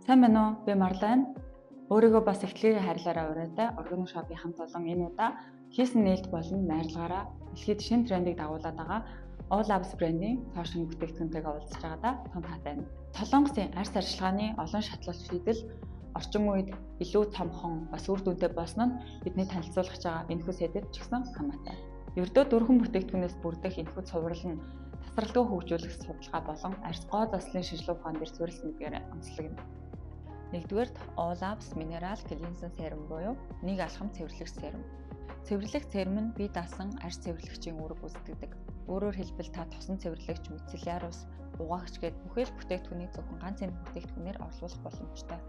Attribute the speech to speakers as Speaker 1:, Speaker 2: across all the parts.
Speaker 1: Сайн байна уу? Би Марлайн. Өөрийгөө бас ихтгэлийн харилцаараа ураатай Organic Shop-ийн хамт олон энэ удаа хийсэн нээлт болон найрлагаараа дэлхийд шинэ трендийг дагуулад байгаа All Labs брендийн фэшн бүтээгдэхүүнтэйгээ уулзж байгаадаа том таатай байна. Солонгосын арьс арчилгааны олон шатлалт шийдэл орчин үед илүү томхон бас үр дүнтэй болсон нь бидний танилцуулах байгаа энэхүү сэдэд ч гэсэн хамаатай. Ердөө дөрвөн бүтээгдэхүүнээс бүрдэх энэхүү цуврал нь тасралтгүй хөгжүүлэх судалгаа болон арьс гоо заслын шинжилгээ ухаан дээр суурилсан гэдгээр онцлогдно. Нэгдүгээрт All Labs Mineral Cleansing Serum буюу нэг алхам цэвэрлэгч serum. Цэвэрлэгч serum нь бие даасан арьс цэвэрлэгчийн үүрэг гүйцэтгэдэг. Өөрөөр хэлбэл та тосон цэвэрлэгч, мицелляр ус, угаагч гээд бүхэл бүтээгдэхүүнийг зөвхөн ганц энэ бүтээгдэхүүнээр орлуулах боломжтой.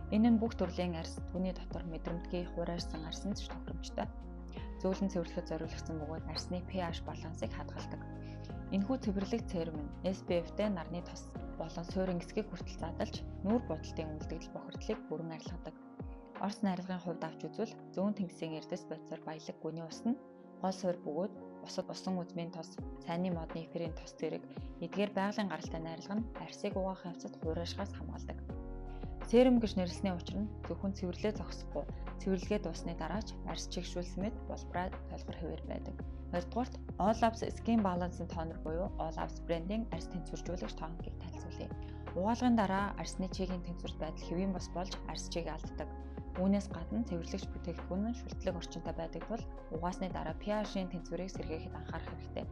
Speaker 1: Энэ нь бүх төрлийн арьс, түүний дотор мэдрэмтгий, хуурайрсан арьсанд ч тохиромжтой. Зөөлөн цэвэрлэхэд зориулагдсан бөгөөд арьсны pH балансыг хадгалдаг. Энэхүү цэвэрлэгч serum нь SPF-тэй нарны тос болон суурин эсгийг хүртэл задлж нүүр бодолтын үлдэгдэл бохирдлыг бүрэн арилгадаг. Орос найрлагын хувьд авч үзвэл зүүн тэнгисийн эрдэс байцаар баялаг гүний ус нь гол суур бөгөөд бусад усан үзмийн тос, цайны модны эфирийн тос зэрэг эдгээр байгалийн гаралтай найрлага нь арьсыг угаах явцад хуурайшгаас хамгаалдаг. Serum гэж нэрлэсний учир нь зөвхөн цэвэрлээ зогсохгүй, цэвэрлэгээ дуусны дараач арьс чигшүүлсэн мэт болбороо толгор хэвээр байдаг. Хоёрдугаарт All Labs Skin Balancing Toner буюу All Labs брендийн арьс тэнцвэржүүлэгч тоникийг танилцуулъя. Угаалгын дараа арьсны чигийн тэнцвэрт байдал хэвийн бос болж арьс чиг алддаг. Үүнээс гадна цэвэрлэгч бүтээгдэхүүн нь шүлтлэг орчинтой байдаг тул угаасны дараа pH-ийн тэнцвэрийг сэргээхэд анхаарах хэрэгтэй.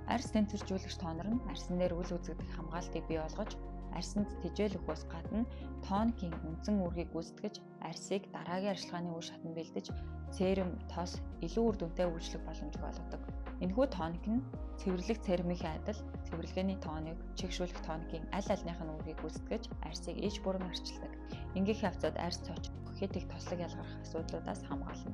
Speaker 1: Арьс тэнцвэржүүлэгч тонер нь арьсан дээр үл үзэгдэх хамгаалтыг бий болгож арьсанд тэжээл өгөхөөс гадна тоникийн үндсэн үүргийг гүйцэтгэж арьсыг дараагийн арчилгааны үе шатанд бэлдэж serum тос илүү үр дүнтэй үйлчлэх боломжийг олгодог. Энэхүү тоник нь цэвэрлэгч серумынхаа адил цэвэрлэгээний тоник, чигшүүлэх тоникийн аль альных нь үүргийг гүйцэтгэж арьсыг иж бүрэн арчилдаг. Ингээх явцад арьс цоч хэд их тослог ялгарх асуудлуудаас хамгаална.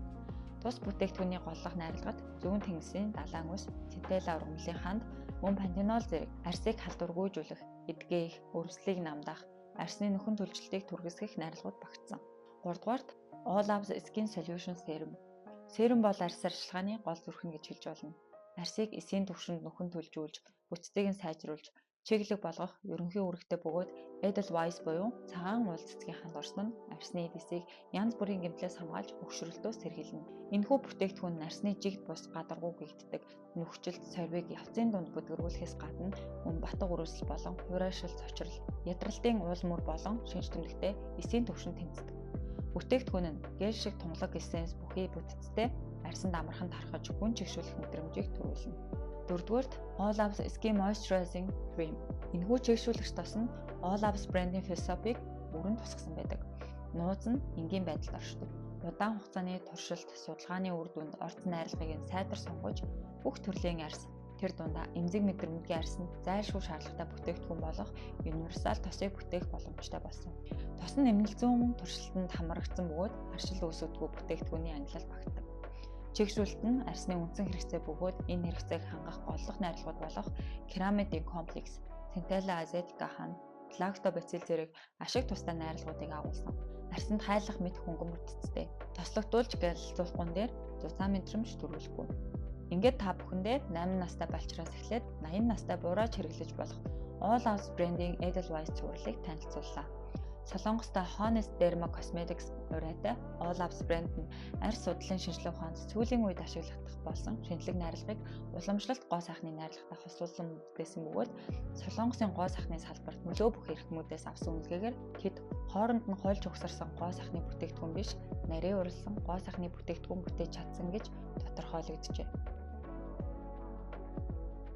Speaker 1: Тус бүтээгдэхүүний голлох найрлагад зүүн тэнгисийн далайн ус, центелла ургамлын ханд, мөн пантенол зэрэг арьсыг халдваргүйжүүлэх, эдгээх, өрөвслийг намдах, арьсны нөхөн түлжилтийг түргэсгэх найрлагууд багтсан. 3-дугаарт All Labs Skin Solution Serum. Serum бол арьс арчилгааны гол зүрхэн гэж хэлж болно. Арьсыг эсийн түвшинд нөхөн түлжүүлж, бүццийг нь сайжруулж, чиглэг болгох ерөнхий үүрэгтэй бөгөөд Edelweiss буюу цагаан уул цэцгийн ханд орсон нь арьсны эдисийг янз бүрийн гэмтлээс хамгаалж хөгшрөлтөө сэргийлнэ. Энэхүү бүтээгдэхүүн нь арьсны жигд бус гадаргуу гэгддэг, нүхжилт, сорвиг явцын дунд бүдгэрүүлэхээс гадна мөн батг өрөөсөл болон хуурайшил цочрол, ядралтын уул мөр болон шинж тэмдэгтээ эсийн түвшинд тэмцдэг. Бүтээгдэхүүн нь гел шиг тунгалаг эссенс бүхий бүтэцтэй арьсанд амархан тархаж гүн чигшүүлэх мэдрэмжийг төрүүлнэ. 4-дүгээрт All Labs Skin Moisturizing Cream. Энэхүү чигшүүлэгч тос нь All Labs брендийн философиг бүрэн тусгасан байдаг. Нууц нь энгийн байдалд оршдог. Удаан хугацааны туршилт, судалгааны үр дүнд орц найрлагыг нь сайдар сонгож бүх төрлийн арьс, тэр дундаа эмзэг мэдрэмтгий арьсанд зайлшгүй шаардлагатай бүтээгдэхүүн болох универсал тосыг бүтээх боломжтой болсон. Тос нь эмнэлзэн туршилтанд хамрагдсан бөгөөд аршил үүсгдэггүй бүтээгдэхүүний ангилал багтдаг. Чигшүүлэлт нь арьсны үндсэн хэрэгцээ бөгөөд энэ хэрэгцээг хангах голлох найрлагууд болох керамидын комплекс, центелла азетика хан, лактобацил зэрэг ашиг тустай найрлагуудыг агуулсан. Арьсанд хайлах мэт хөнгөн бүтэцтэй. Тослогдуулж гялалзуухгүйн дээр зузаан мэдрэмж төрүүлэхгүй. Ингээд та бүхэндээ 8 настай балчраас эхлээд 80 настай буураж хэрэглэж болох All Labs брендийн Edelweiss цувралыг танилцууллаа. Солонгостой Honest Derma Cosmetics ураатай All Labs брэнд нь арьс судлалын шинжилгээ ухаанд сүүлийн үед ашиглагдах болсон шинэлэг найрлагыг уламжлалт гоо сайхны найрлагатай хослуулсан бүтээсэн бөгөөд Солонгосын гоо сайхны салбарт нөлөө бүх эрхтмүүдээс авсан үнэлгээгээр тэд хооронд нь хольж угсарсан гоо сайхны бүтээгдэхүүн биш, нарийн уралсан гоо сайхны бүтээгдэхүүн бүтээж чадсан гэж тодорхойлогджээ.